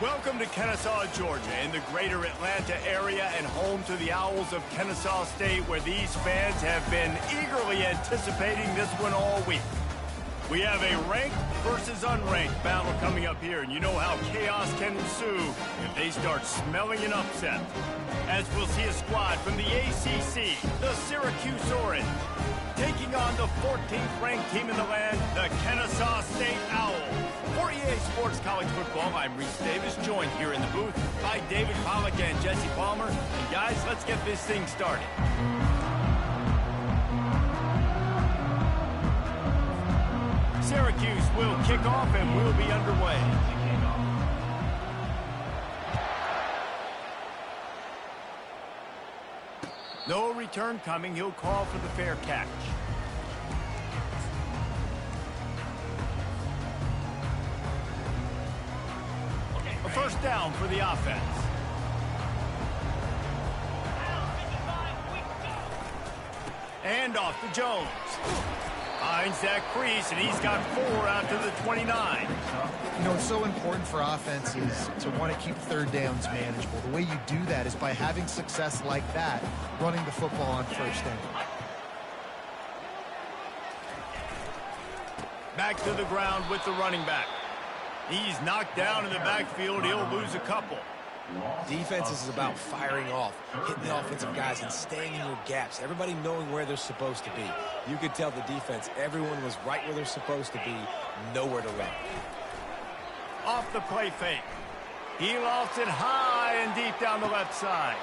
Welcome to Kennesaw, Georgia, in the greater Atlanta area and home to the Owls of Kennesaw State, where these fans have been eagerly anticipating this one all week. We have a ranked versus unranked battle coming up here, and you know how chaos can ensue if they start smelling an upset. As we'll see a squad from the ACC, the Syracuse Orange, taking on the 14th ranked team in the land, the Kennesaw State Owls. For EA Sports College Football, I'm Reese Davis, joined here in the booth by David Pollack and Jesse Palmer. And guys, let's get this thing started. Syracuse will kick off and we'll be underway. No return coming. He'll call for the fair catch. A first down for the offense. And off to Jones. Finds that crease, and he's got 4 out to the 29. You know, it's so important for offenses to want to keep third downs manageable. The way you do that is by having success like that, running the football on first down. Back to the ground with the running back. He's knocked down in the backfield. He'll lose a couple. Defense is about firing off, hitting the offensive guys and staying in your gaps. Everybody knowing where they're supposed to be. You could tell the defense, everyone was right where they're supposed to be, nowhere to run. Off the play fake. He lofts it high and deep down the left side.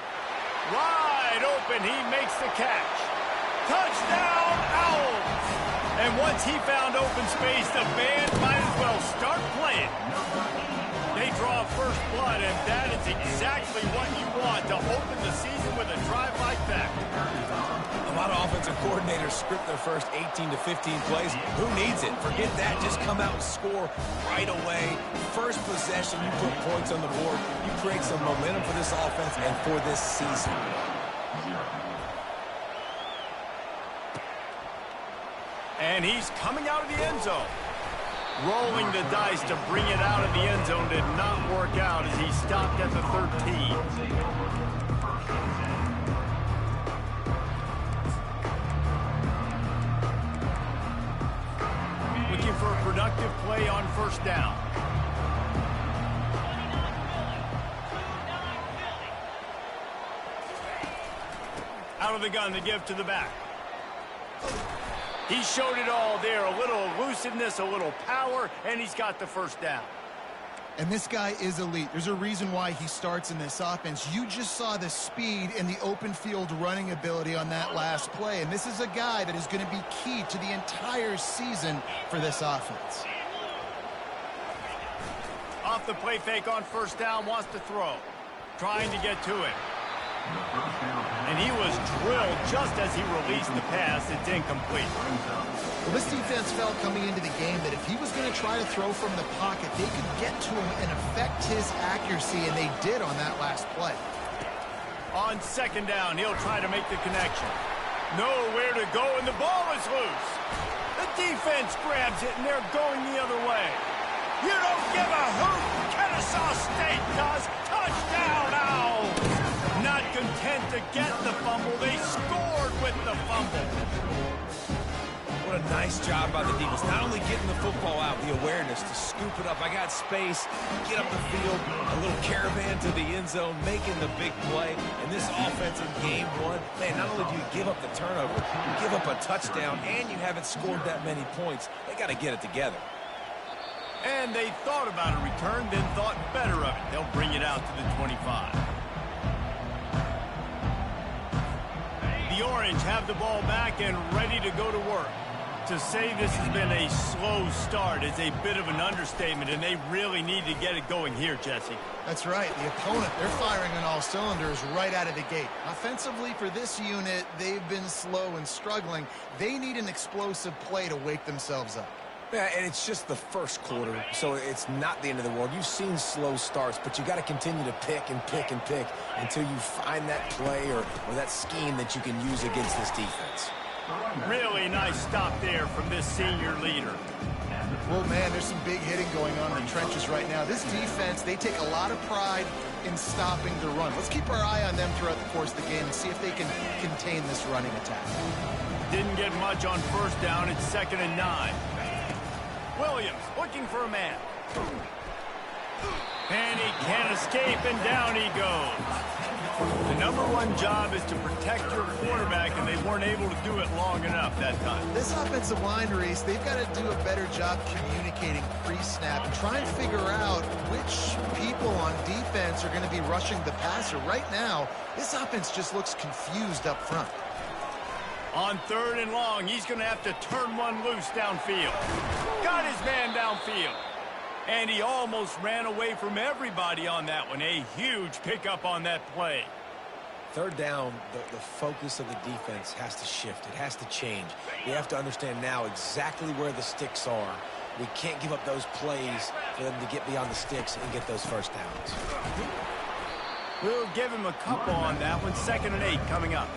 Wide open, he makes the catch. Touchdown, Owls! And once he found open space, the band might as well start playing. They draw first blood, and that is exactly what you want to open the season with a drive like that. A lot of offensive coordinators script their first 18 to 15 plays. Who needs it? Forget that. Just come out and score right away. First possession, you put points on the board. You create some momentum for this offense and for this season. And he's coming out of the end zone. Rolling the dice to bring it out of the end zone did not work out as he stopped at the 13. Looking for a productive play on first down. Out of the gun to give to the back. He showed it all there, a little elusiveness, a little power, and he's got the first down. And this guy is elite. There's a reason why he starts in this offense. You just saw the speed and the open field running ability on that last play, and this is a guy that is going to be key to the entire season for this offense. Off the play fake on first down, wants to throw. Trying to get to it. And he was drilled just as he released the pass. It's incomplete. Well, this defense felt coming into the game that if he was going to try to throw from the pocket, they could get to him and affect his accuracy, and they did on that last play. On second down, he'll try to make the connection. Nowhere to go, and the ball is loose. The defense grabs it, and they're going the other way. You don't give a hoot. Kennesaw State does. Touchdown, Owls. Not content to get the fumble, they scored with the fumble. What a nice job by the defense. Not only getting the football out, the awareness to scoop it up. I got space, get up the field, a little caravan to the end zone, making the big play. And this offense in game one, man, not only do you give up the turnover, you give up a touchdown, and you haven't scored that many points. They got to get it together. And they thought about a return, then thought better of it. They'll bring it out to the 25. The Orange have the ball back and ready to go to work. To say this has been a slow start is a bit of an understatement, and they really need to get it going here, Jesse. That's right. The opponent, they're firing on all cylinders right out of the gate. Offensively, for this unit, they've been slow and struggling. They need an explosive play to wake themselves up. Yeah, and it's just the first quarter, so it's not the end of the world. You've seen slow starts, but you got to continue to pick and pick and pick until you find that play or that scheme that you can use against this defense. Really nice stop there from this senior leader. Well, man, there's some big hitting going on in the trenches right now. This defense, they take a lot of pride in stopping the run. Let's keep our eye on them throughout the course of the game and see if they can contain this running attack. Didn't get much on first down. It's 2nd and 9. Williams looking for a man. And he can't escape, and down he goes. The number one job is to protect your quarterback, and they weren't able to do it long enough that time. This offensive line, Reese, they've got to do a better job communicating pre-snap and try and figure out which people on defense are going to be rushing the passer. Right now, this offense just looks confused up front. On 3rd and long, he's going to have to turn one loose downfield. Got his man downfield. And he almost ran away from everybody on that one. A huge pickup on that play. 3rd down, the focus of the defense has to shift. It has to change. We have to understand now exactly where the sticks are. We can't give up those plays for them to get beyond the sticks and get those first downs. We'll give him a couple on that one. 2nd and 8 coming up.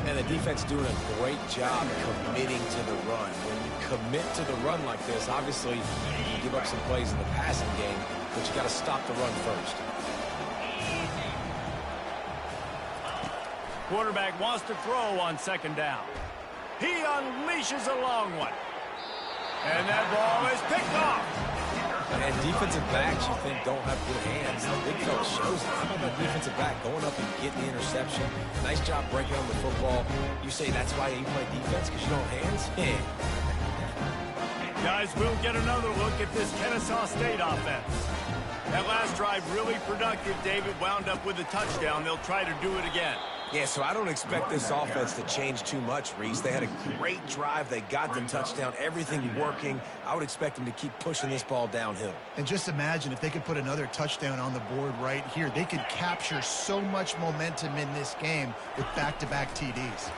And the defense doing a great job committing to the run. When you commit to the run like this, obviously you give up some plays in the passing game, but you got to stop the run first. Quarterback wants to throw on 2nd down. He unleashes a long one. And that ball is picked off. And defensive backs you think don't have good hands. The big fella shows it. How about that defensive back going up and getting the interception? Nice job breaking on the football. You say that's why you play defense, because you don't have hands? Yeah. Guys, we'll get another look at this Kennesaw State offense. That last drive really productive. David wound up with a touchdown. They'll try to do it again. Yeah, so I don't expect this offense to change too much, Reese. They had a great drive. They got the touchdown. Everything working. I would expect them to keep pushing this ball downhill. And just imagine if they could put another touchdown on the board right here. They could capture so much momentum in this game with back-to-back TDs.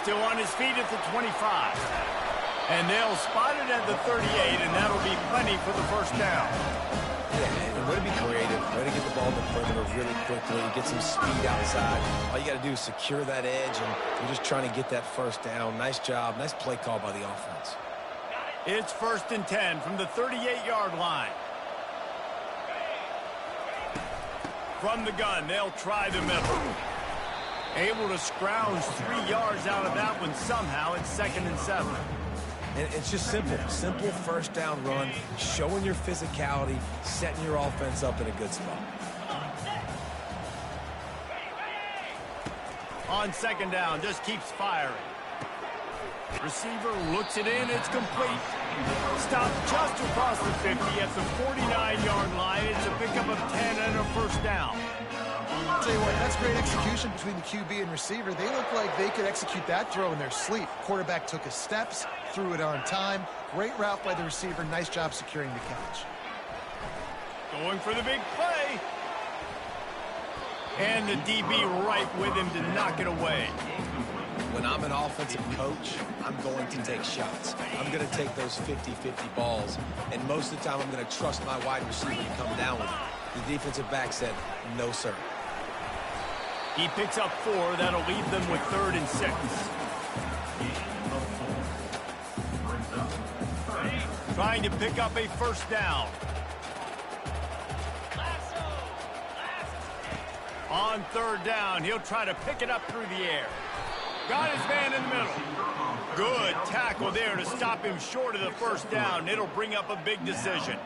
Still on his feet at the 25. And they'll spot it at the 38, and that'll be plenty for the first down. Yeah, and way to be creative, way to get the ball to the perimeter really quickly, get some speed outside. All you got to do is secure that edge, and you're just trying to get that first down. Nice job, nice play call by the offense. It's 1st and 10 from the 38-yard line. From the gun, they'll try the middle. Able to scrounge 3 yards out of that one somehow. It's 2nd and 7. And it's just simple first down run, showing your physicality, setting your offense up in a good spot. On 2nd down, just keeps firing. Receiver looks it in, it's complete. Stopped just across the 50 at the 49-yard line. It's a pickup of 10 and a first down. I'll tell you what, that's great execution between the QB and receiver. They look like they could execute that throw in their sleep. Quarterback took his steps, threw it on time. Great route by the receiver. Nice job securing the catch. Going for the big play. And the DB right with him to knock it away. When I'm an offensive coach, I'm going to take shots. I'm going to take those 50-50 balls, and most of the time I'm going to trust my wide receiver to come down with it. The defensive back said, no, sir. He picks up 4. That'll leave them with 3rd and 6. Trying to pick up a first down. On 3rd down, he'll try to pick it up through the air. Got his man in the middle. Good tackle there to stop him short of the first down. It'll bring up a big decision.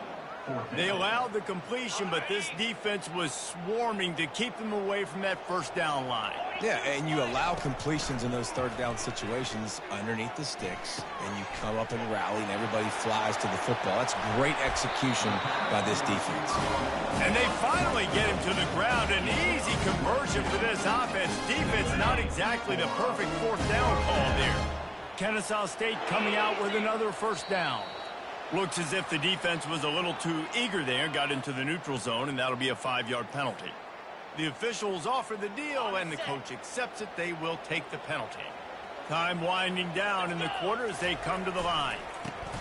They allowed the completion, but this defense was swarming to keep them away from that first down line. Yeah, and you allow completions in those 3rd down situations underneath the sticks, and you come up and rally, and everybody flies to the football. That's great execution by this defense. And they finally get him to the ground. An easy conversion for this offense. Defense not exactly the perfect 4th down call there. Kennesaw State coming out with another first down. Looks as if the defense was a little too eager there, got into the neutral zone, and that'll be a 5-yard penalty. The officials offer the deal, and the coach accepts it. They will take the penalty. Time winding down in the quarter as they come to the line.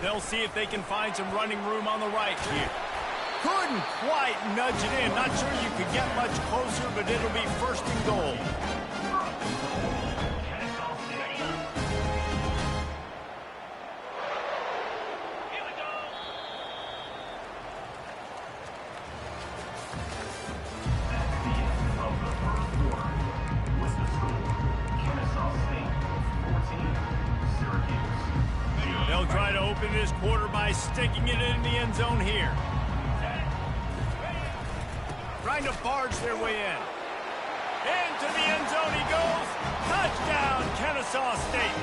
They'll see if they can find some running room on the right here. Couldn't quite nudge it in. Not sure you could get much closer, but it'll be 1st and goal. stopping this quarter by sticking it in the end zone here. Trying to barge their way in. Into the end zone he goes. Touchdown, Kennesaw State.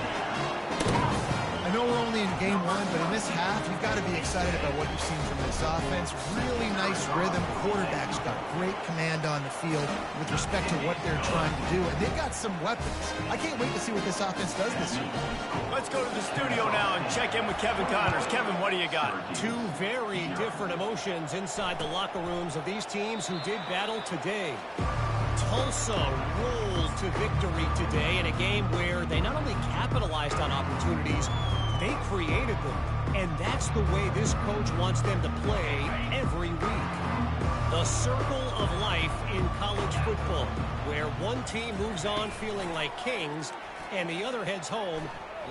I know we're only in game one, but in this half, you've got to be excited about what you've seen from this offense. Really nice rhythm. Quarterback's got great command on the field with respect to what they're trying to do, and they've got some weapons. I can't wait to see what this offense does this year. Let's go to the studio now and check in with Kevin Connors. Kevin, what do you got? Two very different emotions inside the locker rooms of these teams who did battle today. Tulsa rolled to victory today in a game where they not only capitalized on opportunities, they created them. And that's the way this coach wants them to play every week. The circle of life in college football, where one team moves on feeling like kings and the other heads home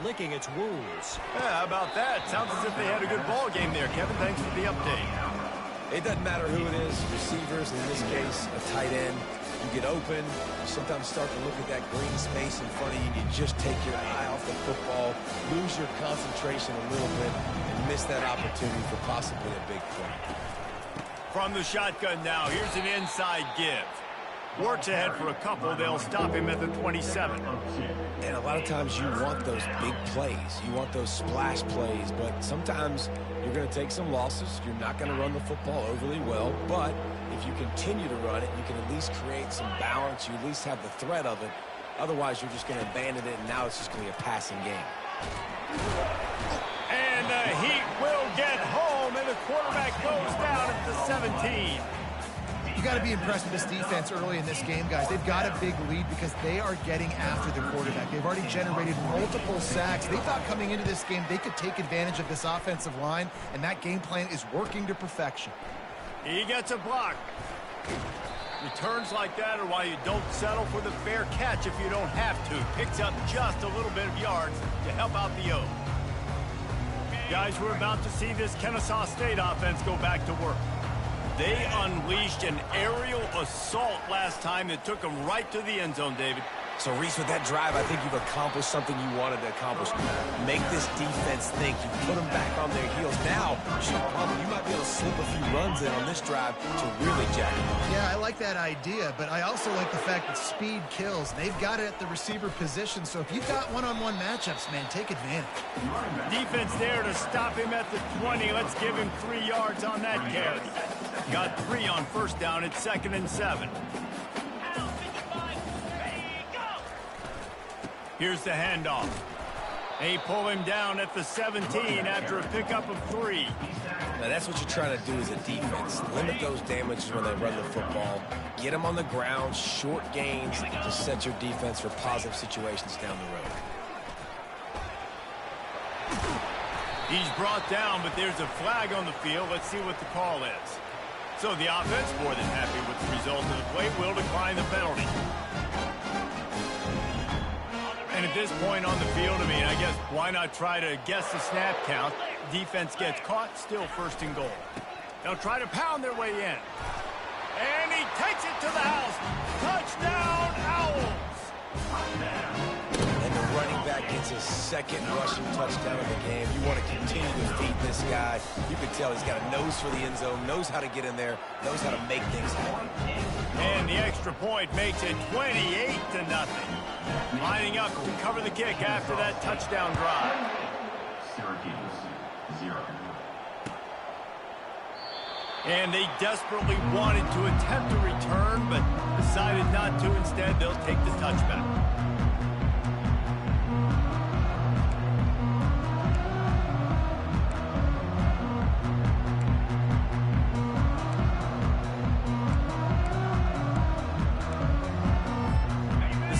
licking its wounds. Yeah, how about that? Sounds as if they had a good ball game there. Kevin, thanks for the update. It doesn't matter who it is, receivers, in this case, a tight end. You get open, you sometimes start to look at that green space in front of you, and you just take your eye off the football, lose your concentration a little bit, and miss that opportunity for possibly a big play. From the shotgun now, here's an inside give. Works ahead for a couple. They'll stop him at the 27. And a lot of times you want those big plays. You want those splash plays, but sometimes you're going to take some losses. You're not going to run the football overly well, but if you continue to run it, you can at least create some balance. You at least have the threat of it. Otherwise, you're just going to abandon it, and now it's just going to be a passing game. And the Heat will get home, and the quarterback goes down at the 17. You got to be impressed with this defense early in this game, guys. They've got a big lead because they are getting after the quarterback. They've already generated multiple sacks. They thought coming into this game they could take advantage of this offensive line, and that game plan is working to perfection. He gets a block. Returns like that are why you don't settle for the fair catch if you don't have to. Picks up just a little bit of yards to help out the O. Guys, we're about to see this Kennesaw State offense go back to work. They unleashed an aerial assault last time that took them right to the end zone, David. So, Reese, with that drive, I think you've accomplished something you wanted to accomplish. Make this defense think. You put them back on their heels. Now, you might be able to slip a few runs in on this drive to really jack them up. Yeah, I like that idea, but I also like the fact that speed kills. They've got it at the receiver position, so if you've got one-on-one matchups, man, take advantage. Defense there to stop him at the 20. Let's give him 3 yards on that carry. Got 3 on first down at 2nd and 7. Here's the handoff. They pull him down at the 17 after a pickup of 3. Now, that's what you're trying to do as a defense. Limit those damages when they run the football. Get them on the ground, short gains to set your defense for positive situations down the road. He's brought down, but there's a flag on the field. Let's see what the call is. So the offense, more than happy with the result of the play, will decline the penalty. And at this point on the field, I mean, I guess why not try to guess the snap count? Defense gets caught, still 1st and goal. They'll try to pound their way in. And he takes it to the house. Touchdown, Owls! And the running back gets his 2nd rushing touchdown of the game. You want to continue to feed this guy. You can tell he's got a nose for the end zone, knows how to get in there, knows how to make things happen. And the extra point makes it 28-0. Lining up to cover the kick after that touchdown drive. Syracuse, 0. And they desperately wanted to attempt a return, but decided not to. Instead, they'll take the touchback.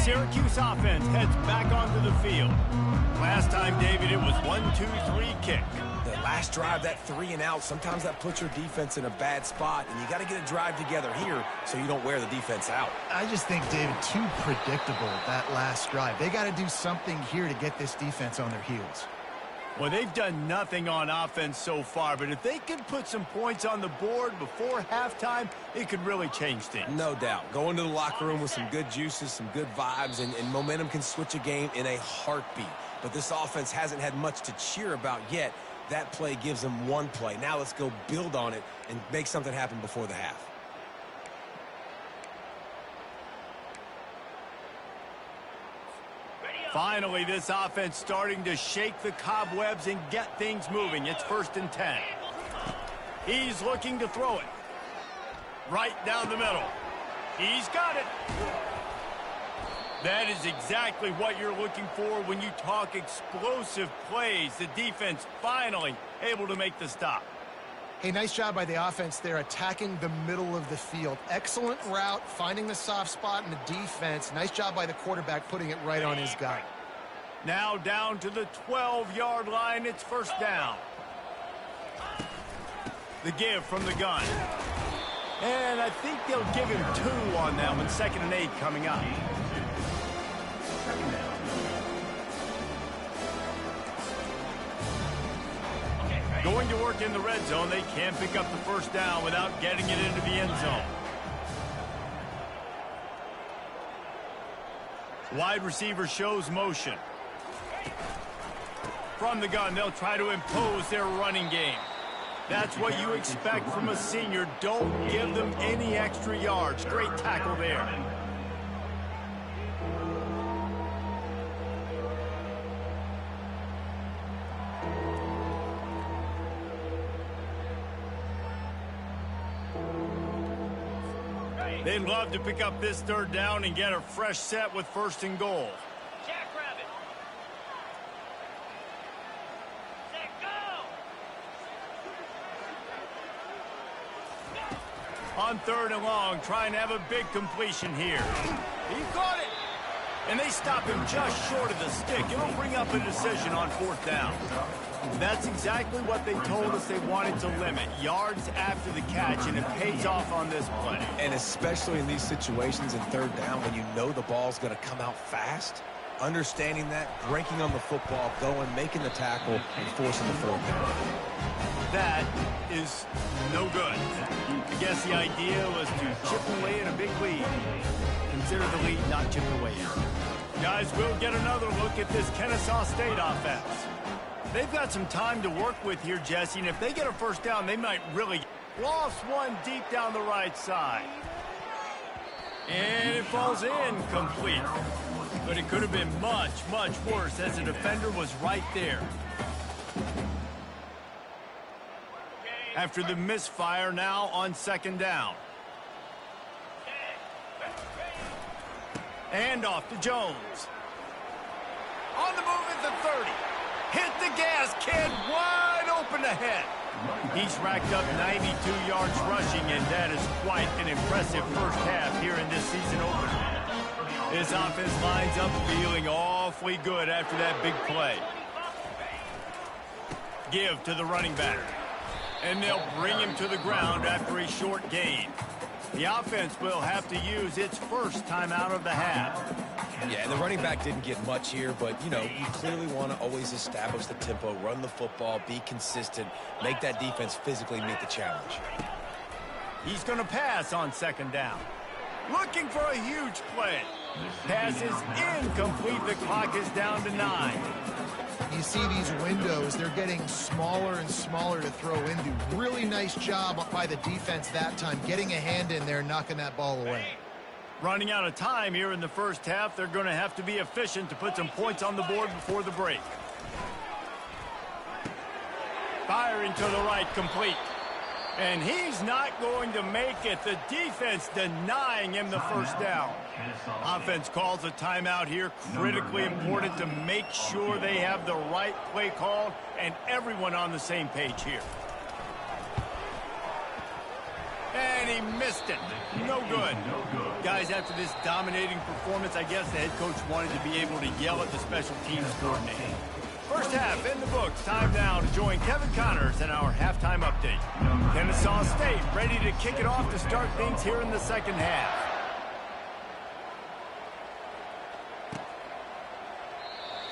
Syracuse offense heads back onto the field. Last time, David, it was 1-2-3 kick. The last drive, that 3 and out, sometimes that puts your defense in a bad spot, and you got to get a drive together here so you don't wear the defense out. I just think, David, too predictable, that last drive. They got to do something here to get this defense on their heels. Well, they've done nothing on offense so far, but if they could put some points on the board before halftime, it could really change things. No doubt. Go into the locker room with some good juices, some good vibes, and momentum can switch a game in a heartbeat. But this offense hasn't had much to cheer about yet. That play gives them one play. Now let's go build on it and make something happen before the half. Finally, this offense starting to shake the cobwebs and get things moving. It's 1st and 10. He's looking to throw it. Right down the middle. He's got it. That is exactly what you're looking for when you talk explosive plays. The defense finally able to make the stop. Hey, nice job by the offense there, attacking the middle of the field. Excellent route, finding the soft spot in the defense. Nice job by the quarterback putting it right on his guy. Now down to the 12-yard line. It's 1st down. The give from the gun. And I think they'll give him 2 on that one. 2nd and 8 coming up. Going to work in the red zone. They can't pick up the 1st down without getting it into the end zone. Wide receiver shows motion. From the gun, they'll try to impose their running game. That's what you expect from a senior. Don't give them any extra yards. Great tackle there. They'd love to pick up this 3rd down and get a fresh set with 1st and goal. Jackrabbit. Set, go. On 3rd and long, trying to have a big completion here. He caught it. And they stop him just short of the stick. It'll bring up a decision on 4th down. That's exactly what they told us they wanted to limit. Yards after the catch, and it pays off on this play. And especially in these situations in 3rd down when you know the ball's going to come out fast, understanding that, breaking on the football, going, making the tackle, and forcing the 4th down. That is no good. I guess the idea was to chip away at a big lead. Consider the lead not chipped away yet. Guys, we'll get another look at this Kennesaw State offense. They've got some time to work with here, Jesse, and if they get a 1st down, they might really lost one deep down the right side. And it falls in complete. But it could have been much, much worse as the defender was right there. After the misfire, now on 2nd down. And off to Jones. On the move at the 30. Hit the gas, kid. Wide open ahead. He's racked up 92 yards rushing, and that is quite an impressive 1st half here in this season opener. His offense lines up feeling awfully good after that big play. Give to the running back. And they'll bring him to the ground after a short gain. The offense will have to use its 1st timeout of the half. Yeah, and the running back didn't get much here, but, you know, you clearly want to always establish the tempo, run the football, be consistent, make that defense physically meet the challenge. He's going to pass on 2nd down. Looking for a huge play. Pass is incomplete. The clock is down to 9. You see these windows, they're getting smaller and smaller to throw into. Really nice job by the defense that time, getting a hand in there, knocking that ball away. Running out of time here in the 1st half. They're going to have to be efficient to put some points on the board before the break. Firing to the right, complete. And he's not going to make it. The defense denying him the 1st down. Offense calls a timeout here. Critically important to make sure they have the right play called and everyone on the same page here. And he missed it. No good. Guys, after this dominating performance, I guess the head coach wanted to be able to yell at the special teams coordinator. 1st half in the books. Time now to join Kevin Connors in our halftime update. Kennesaw State ready to kick it off to start things here in the 2nd half.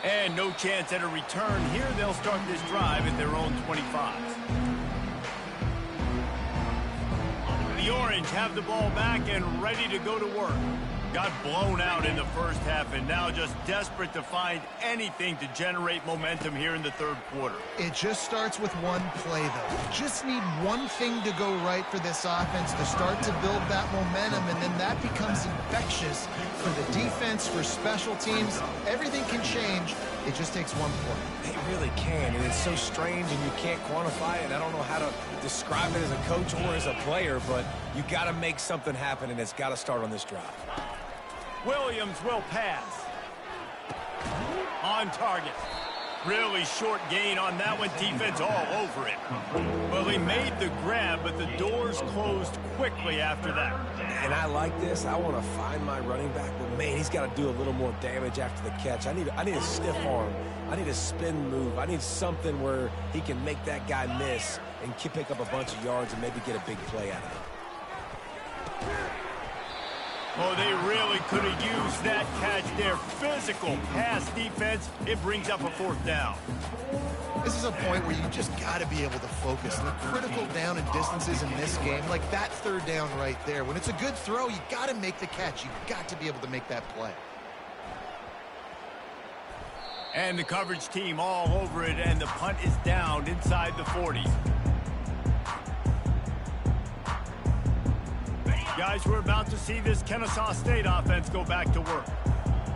And no chance at a return here. They'll start this drive at their own 25. The Orange have the ball back and ready to go to work. Got blown out in the first half and now just desperate to find anything to generate momentum here in the third quarter. It just starts with one play, though. You just need one thing to go right for this offense to start to build that momentum, and then that becomes infectious for the defense, for special teams. Everything can change. It just takes one play. It really can, and it's so strange, and you can't quantify it. I don't know how to describe it as a coach or as a player, but you got to make something happen, and it's got to start on this drive. Williams will pass. On target. Really short gain on that one. Defense all over it. Well, he made the grab, but the doors closed quickly after that. And I like this. I want to find my running back, but, man, he's got to do a little more damage after the catch. I need a stiff arm. I need a spin move. I need something where he can make that guy miss and pick up a bunch of yards and maybe get a big play out of it. Oh, they really could have used that catch there. Physical pass defense. It brings up a fourth down. This is a point where you just got to be able to focus. The critical down and distances in this game, like that third down right there. When it's a good throw, you got to make the catch. You got to be able to make that play. And the coverage team all over it, and the punt is down inside the 40. Guys, we're about to see this Kennesaw State offense go back to work.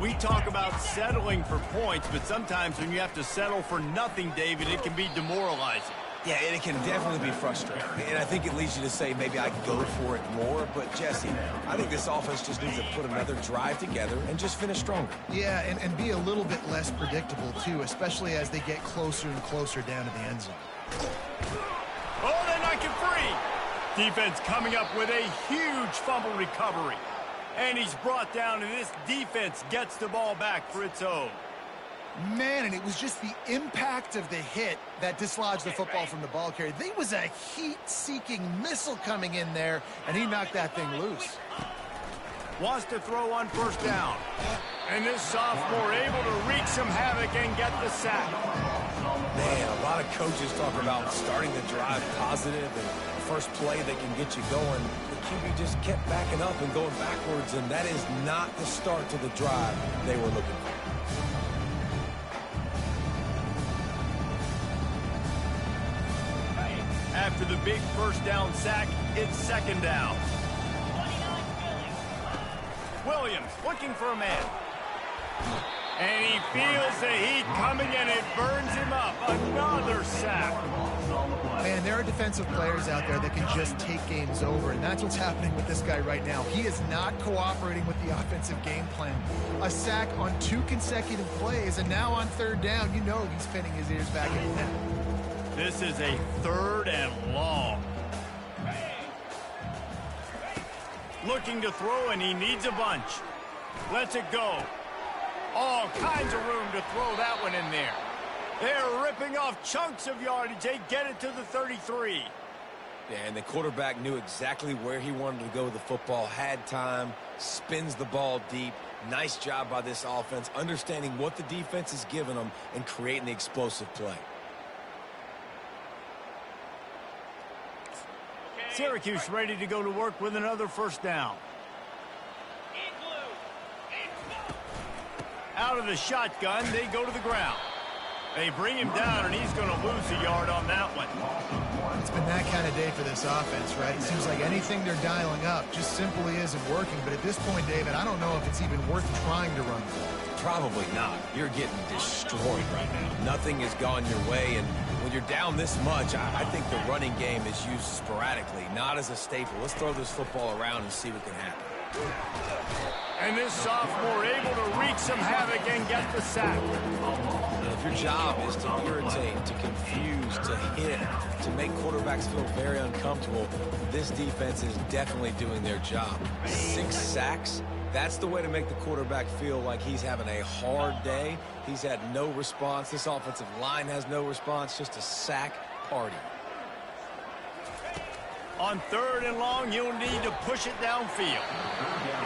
We talk about settling for points, but sometimes when you have to settle for nothing, David, it can be demoralizing. Yeah, and it can definitely be frustrating. And I think it leads you to say maybe I can go for it more. But, Jesse, I think this offense just needs to put another drive together and just finish stronger. Yeah, and be a little bit less predictable, too, especially as they get closer and closer down to the end zone. Oh, they're not get free. Defense coming up with a huge fumble recovery. And he's brought down, and this defense gets the ball back for its own. Man, and it was just the impact of the hit that dislodged the football from the ball carrier. There was a heat-seeking missile coming in there, and he knocked that thing loose. Wants to throw on first down. And this sophomore able to wreak some havoc and get the sack. Man, a lot of coaches talk about starting the drive positive and the first play that can get you going. The QB just kept backing up and going backwards, and that is not the start to the drive they were looking for. After the big first down sack, it's second down. Williams looking for a man. And he feels the heat coming, and it burns him up. Another sack. Man, there are defensive players out there that can just take games over, and that's what's happening with this guy right now. He is not cooperating with the offensive game plan. A sack on 2 consecutive plays, and now on third down, you know he's pinning his ears back in the net. This is a third and long. Looking to throw, and he needs a bunch. Lets it go. All kinds of room to throw that one in there. They're ripping off chunks of yardage. They get it to the 33. Yeah, and the quarterback knew exactly where he wanted to go with the football, had time, spins the ball deep. Nice job by this offense, understanding what the defense is giving them and creating the explosive play. Syracuse ready to go to work with another first down. Out of the shotgun, they go to the ground. They bring him down, and he's going to lose a yard on that one. It's been that kind of day for this offense, right? It seems like anything they're dialing up just simply isn't working. But at this point, David, I don't know if it's even worth trying to run the ball. Probably not. You're getting destroyed right now. Nothing has gone your way, and when you're down this much, I think the running game is used sporadically, not as a staple. Let's throw this football around and see what can happen. And this sophomore able to wreak some havoc and get the sack. And if your job is to irritate, to confuse, to hit, to make quarterbacks feel very uncomfortable, this defense is definitely doing their job. 6 sacks, that's the way to make the quarterback feel like he's having a hard day. He's had no response. This offensive line has no response, just a sack party. On third and long, you'll need to push it downfield.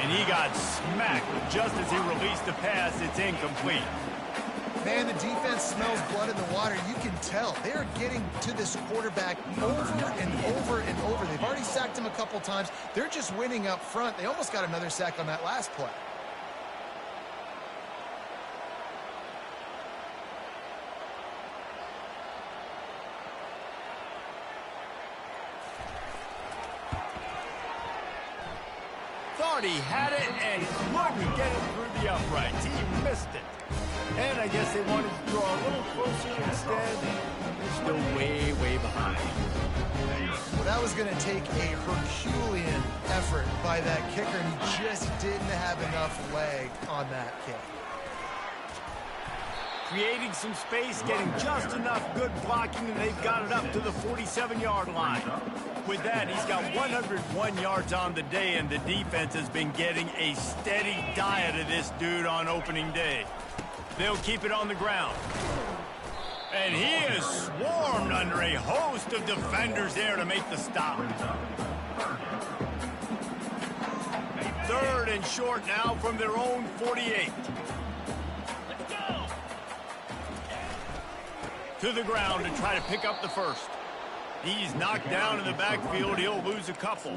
And he got smacked just as he released the pass. It's incomplete. Man, the defense smells blood in the water. You can tell. They're getting to this quarterback over and over and over. They've already sacked him a couple times. They're just winning up front. They almost got another sack on that last play. Thought he had it and couldn't get it through the uprights. He missed it. And I guess they wanted to draw a little closer instead. They're still way, way behind. Well, that was going to take a Herculean effort by that kicker, and he just didn't have enough leg on that kick. Creating some space, getting just enough good blocking, and they've got it up to the 47-yard line. With that, he's got 101 yards on the day, and the defense has been getting a steady diet of this dude on opening day. They'll keep it on the ground. And he is swarmed under a host of defenders there to make the stop. 3rd and short now from their own 48. To the ground to try to pick up the first. He's knocked down in the backfield. He'll lose a couple.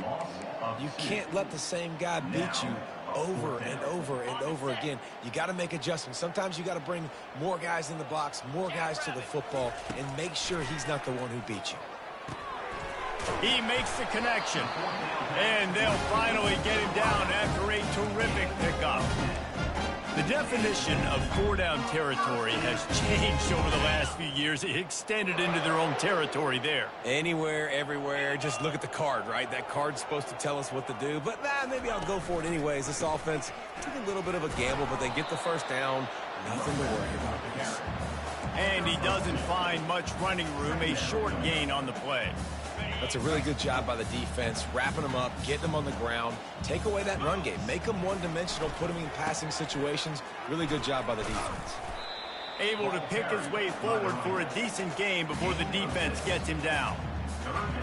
You can't let the same guy beat you over and over and over again. You got to make adjustments. Sometimes you got to bring more guys in the box, more guys to the football, and make sure he's not the one who beat you. He makes the connection. And they'll finally get him down after a terrific pickup. The definition of 4-down territory has changed over the last few years. It extended into their own territory there. Anywhere, everywhere, just look at the card, right? That card's supposed to tell us what to do, but maybe I'll go for it anyways. This offense took a little bit of a gamble, but they get the first down. Nothing to worry about. And he doesn't find much running room, a short gain on the play. That's a really good job by the defense, wrapping them up, getting them on the ground. Take away that run game. Make them one-dimensional, put them in passing situations. Really good job by the defense. Able to pick his way forward for a decent game before the defense gets him down.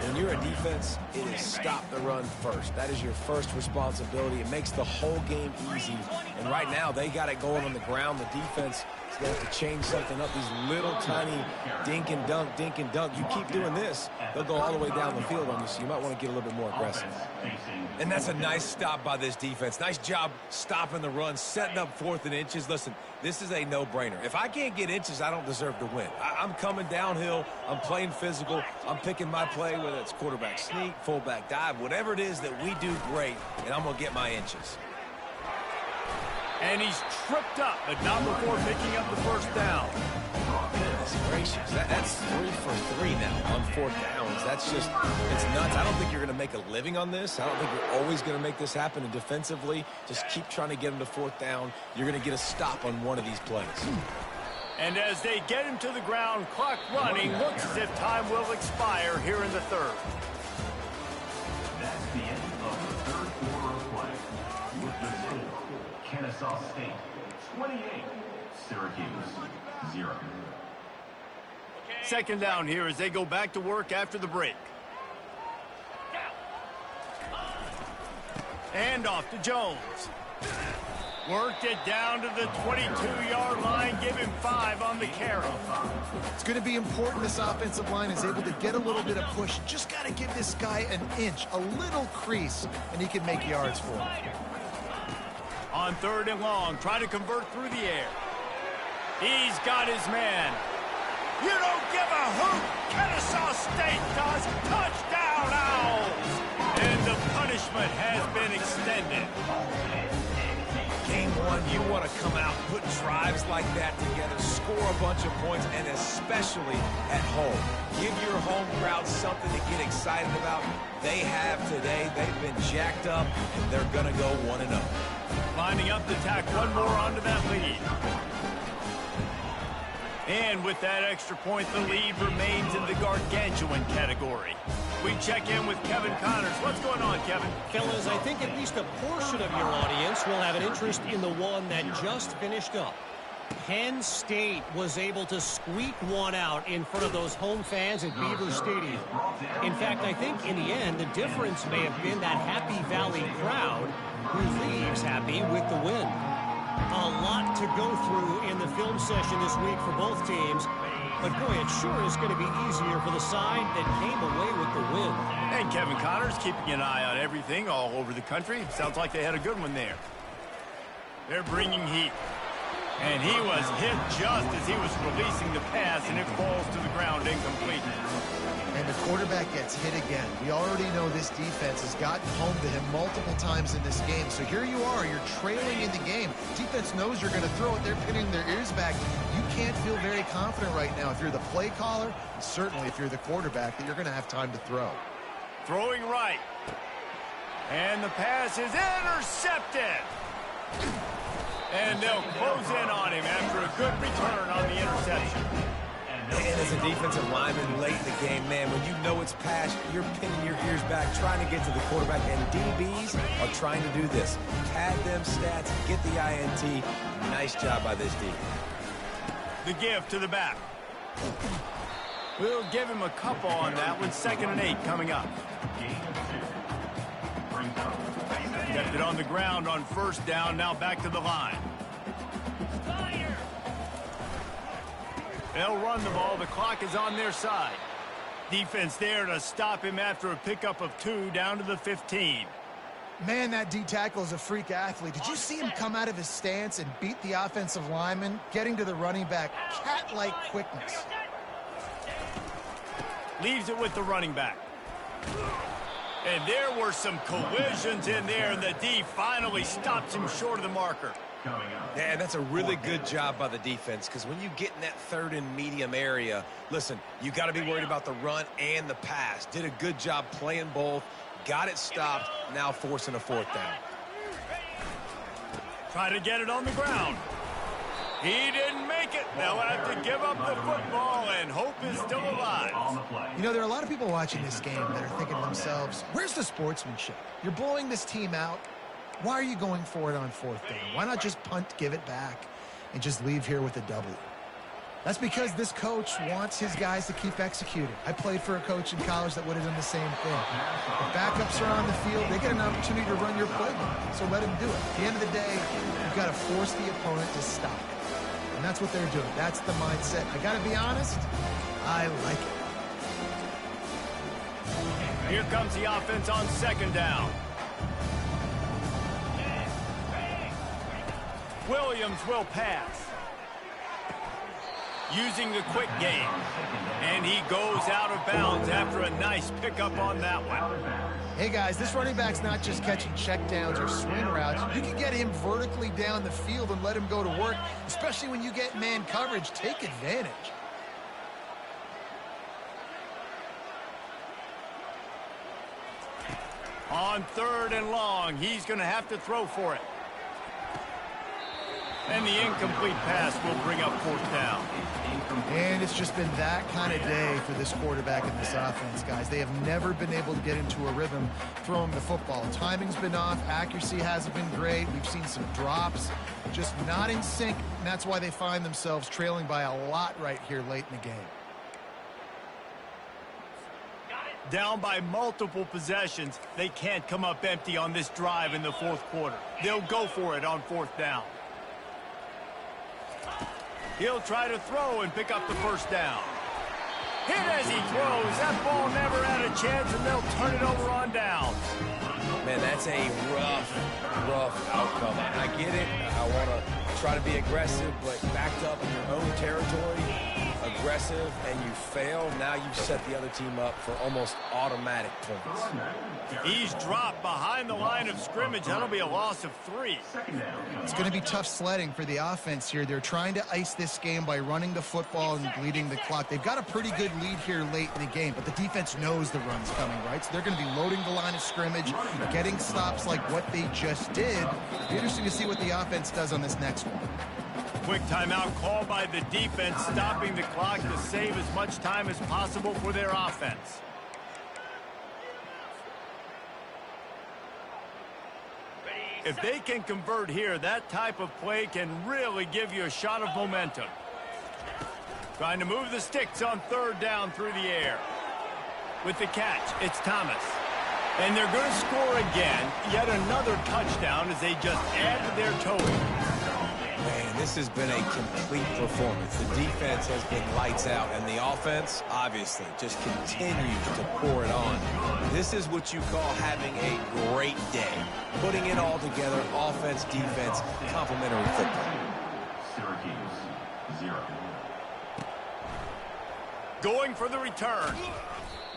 When you're a defense, it is stop the run first. That is your first responsibility. It makes the whole game easy. And right now, they got it going on the ground. The defense is going to have to change something up. These little tiny dink and dunk, dink and dunk. You keep doing this, they'll go all the way down the field on you, so you might want to get a little bit more aggressive. And that's a nice stop by this defense. Nice job stopping the run, setting up 4th and inches. Listen, this is a no-brainer. If I can't get inches, I don't deserve to win. I'm coming downhill. I'm playing physical. I'm picking my play, whether it's quarterback sneak, fullback dive, whatever it is that we do great, and I'm going to get my inches. And he's tripped up, but not before picking up the first down. Goodness gracious. That's 3 for 3 now on 4th downs. That's just, it's nuts. I don't think you're going to make a living on this. I don't think you're always going to make this happen. And defensively, just keep trying to get him to 4th down. You're going to get a stop on one of these plays. And as they get him to the ground, clock running, looks as if time will expire here in the 3rd. That's the end of the 3rd quarter of play. With the score, Kennesaw State 28, Syracuse 0. 2nd down here as they go back to work after the break. And off to Jones. Worked it down to the 22-yard line, give him 5 on the carry. It's going to be important this offensive line is able to get a little bit of push. Just got to give this guy an inch, a little crease, and he can make yards for him. On 3rd and long, try to convert through the air. He's got his man. You don't give a hoot. Kennesaw State does. Touchdown, Owls. And the punishment has been extended. Game 1, you want to come out, put drives like that together, score a bunch of points, and especially at home. Give your home crowd something to get excited about. They have today. They've been jacked up, and they're going to go 1-0. Lining up to tack one more onto that lead. And with that extra point, the lead remains in the gargantuan category. We check in with Kevin Connors. What's going on, Kevin? Fellas, I think at least a portion of your audience will have an interest in the one that just finished up. Penn State was able to squeak one out in front of those home fans at Beaver Stadium. In fact, I think in the end, the difference may have been that Happy Valley crowd who leaves happy with the win. A lot to go through in the film session this week for both teams. But, boy, it sure is going to be easier for the side that came away with the win. And Kevin Connors keeping an eye on everything all over the country. Sounds like they had a good one there. They're bringing heat. And he was hit just as he was releasing the pass, and it falls to the ground incomplete. And the quarterback gets hit again. We already know this defense has gotten home to him multiple times in this game. So here you are, you're trailing in the game. Defense knows you're going to throw it. They're pinning their ears back. You can't feel very confident right now if you're the play caller, and certainly if you're the quarterback, that you're going to have time to throw. Throwing right. And the pass is intercepted. And they'll close in on him after a good return on the interception. And as a defensive lineman late in the game, man, when you know it's pass, you're pinning your ears back, trying to get to the quarterback, and DBs are trying to do this. Pad them stats, get the INT. Nice job by this D. The give to the back. We'll give him a couple on that one. 2nd and 8 coming up. Kept it on the ground on 1st down. Now back to the line. They'll run the ball. The clock is on their side. Defense there to stop him after a pickup of 2 down to the 15. Man, that D tackle is a freak athlete. Did you see him come out of his stance and beat the offensive lineman, getting to the running back? Cat-like quickness. Leaves it with the running back. And there were some collisions in there, and the D finally stops him short of the marker. Yeah, that's a really good job by the defense, because when you get in that 3rd and medium area, listen, you got to be worried about the run and the pass. Did a good job playing both, got it stopped, now forcing a 4th down. Try to get it on the ground. He didn't make it. They'll have to give up the football, and hope is still alive. You know, there are a lot of people watching this game that are thinking to themselves, where's the sportsmanship? You're blowing this team out. Why are you going for it on 4th down? Why not just punt, give it back, and just leave here with a W? That's because this coach wants his guys to keep executing. I played for a coach in college that would have done the same thing. If backups are on the field, they get an opportunity to run your playbook, so let them do it. At the end of the day, you've got to force the opponent to stop. And that's what they're doing. That's the mindset. I got to be honest, I like it. Here comes the offense on 2nd down. Williams will pass. Using the quick game. And he goes out of bounds after a nice pickup on that one. Hey, guys, this running back's not just catching checkdowns or swing routes. You can get him vertically down the field and let him go to work, especially when you get man coverage. Take advantage. On 3rd and long, he's going to have to throw for it. And the incomplete pass will bring up 4th down. And it's just been that kind of day for this quarterback and this offense, guys. They have never been able to get into a rhythm throwing the football. Timing's been off. Accuracy hasn't been great. We've seen some drops. Just not in sync, and that's why they find themselves trailing by a lot right here late in the game. Down by multiple possessions, they can't come up empty on this drive in the 4th quarter. They'll go for it on 4th down. He'll try to throw and pick up the 1st down. Hit as he throws. That ball never had a chance, and they'll turn it over on downs. Man, that's a rough outcome. I get it. I want to try to be aggressive, but backed up in your own territory, aggressive, and you fail. Now you've set the other team up for almost automatic points. He's dropped behind the line of scrimmage. That'll be a loss of 3. It's going to be tough sledding for the offense here. They're trying to ice this game by running the football and bleeding the clock. They've got a pretty good lead here late in the game, but the defense knows the run's coming, right? So they're going to be loading the line of scrimmage, getting stops like what they just did. It'll be interesting to see what the offense does on this next one. Quick timeout called by the defense, stopping the clock to save as much time as possible for their offense. If they can convert here, that type of play can really give you a shot of momentum. Trying to move the sticks on 3rd down through the air. With the catch, it's Thomas. And they're going to score again. Yet another touchdown as they just add to their total. Man, this has been a complete performance. The defense has been lights out, and the offense, obviously, just continues to pour it on. This is what you call having a great day. Putting it all together, offense, defense, complementary football. Syracuse, 0. Going for the return.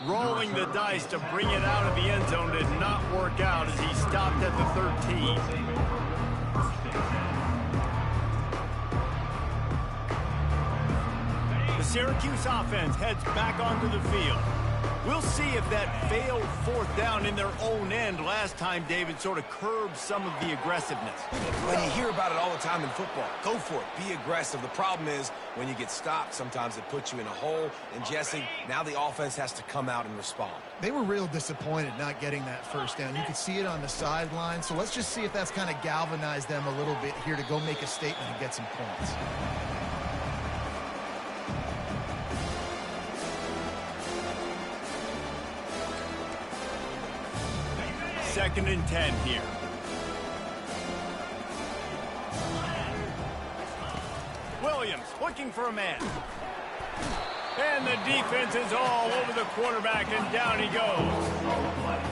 Rolling the dice to bring it out of the end zone did not work out as he stopped at the 13. The Syracuse offense heads back onto the field. We'll see if that failed fourth down in their own end last time, David, sort of curbed some of the aggressiveness. When you hear about it all the time in football, go for it. Be aggressive. The problem is when you get stopped, sometimes it puts you in a hole. And Jesse, now the offense has to come out and respond. They were real disappointed not getting that first down. You could see it on the sideline. So let's just see if that's kind of galvanized them a little bit here to go make a statement and get some points. Second and 10 here. Williams looking for a man. And the defense is all over the quarterback, and down he goes.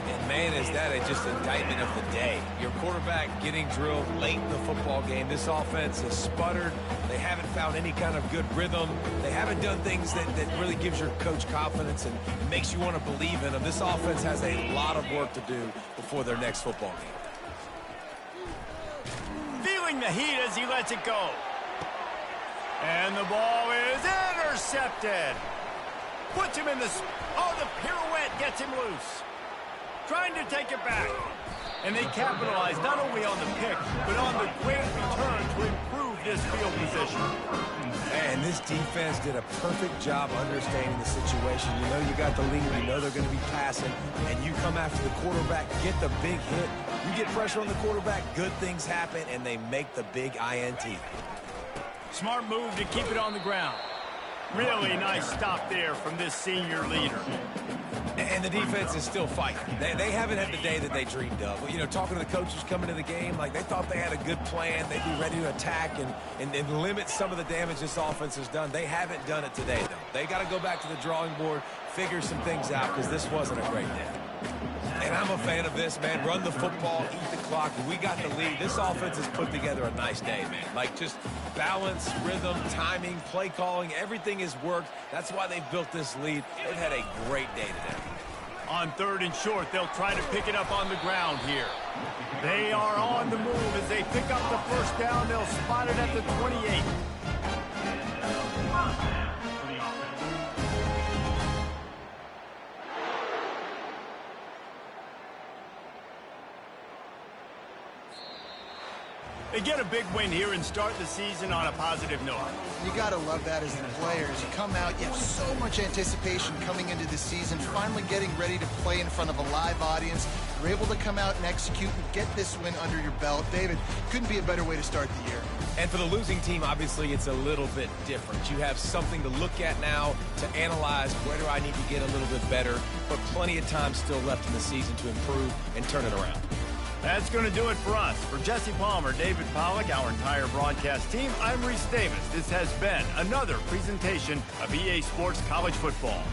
And man, is that just an indictment of the day. Your quarterback getting drilled late in the football game. This offense has sputtered. They haven't found any kind of good rhythm. They haven't done things that really gives your coach confidence and makes you want to believe in them. This offense has a lot of work to do before their next football game. Feeling the heat as he lets it go. And the ball is intercepted. Puts him in the... Oh, the pirouette gets him loose. Trying to take it back. And they capitalize not only on the pick, but on the great return to improve this field position. And this defense did a perfect job understanding the situation. You know you got the lead. You know they're going to be passing. And you come after the quarterback, get the big hit. You get pressure on the quarterback, good things happen, and they make the big INT. Smart move to keep it on the ground. Really nice stop there from this senior leader. And the defense is still fighting. They haven't had the day that they dreamed of. You know, talking to the coaches coming to the game, like they thought they had a good plan. They'd be ready to attack and limit some of the damage this offense has done. They haven't done it today, though. They got to go back to the drawing board, figure some things out, because this wasn't a great day. And I'm a fan of this, man. Run the football, eat the clock. We got the lead. This offense has put together a nice day, man. Like just balance, rhythm, timing, play calling, everything has worked. That's why they've built this lead. They've had a great day today. On third and short, they'll try to pick it up on the ground here. They are on the move as they pick up the first down. They'll spot it at the 28. They get a big win here and start the season on a positive note. You got to love that as the players. You come out, you have so much anticipation coming into the season, finally getting ready to play in front of a live audience. You're able to come out and execute and get this win under your belt. David, couldn't be a better way to start the year. And for the losing team, obviously, it's a little bit different. You have something to look at now to analyze where do I need to get a little bit better, but plenty of time still left in the season to improve and turn it around. That's going to do it for us. For Jesse Palmer, David Pollack, our entire broadcast team, I'm Reese Davis. This has been another presentation of EA Sports College Football.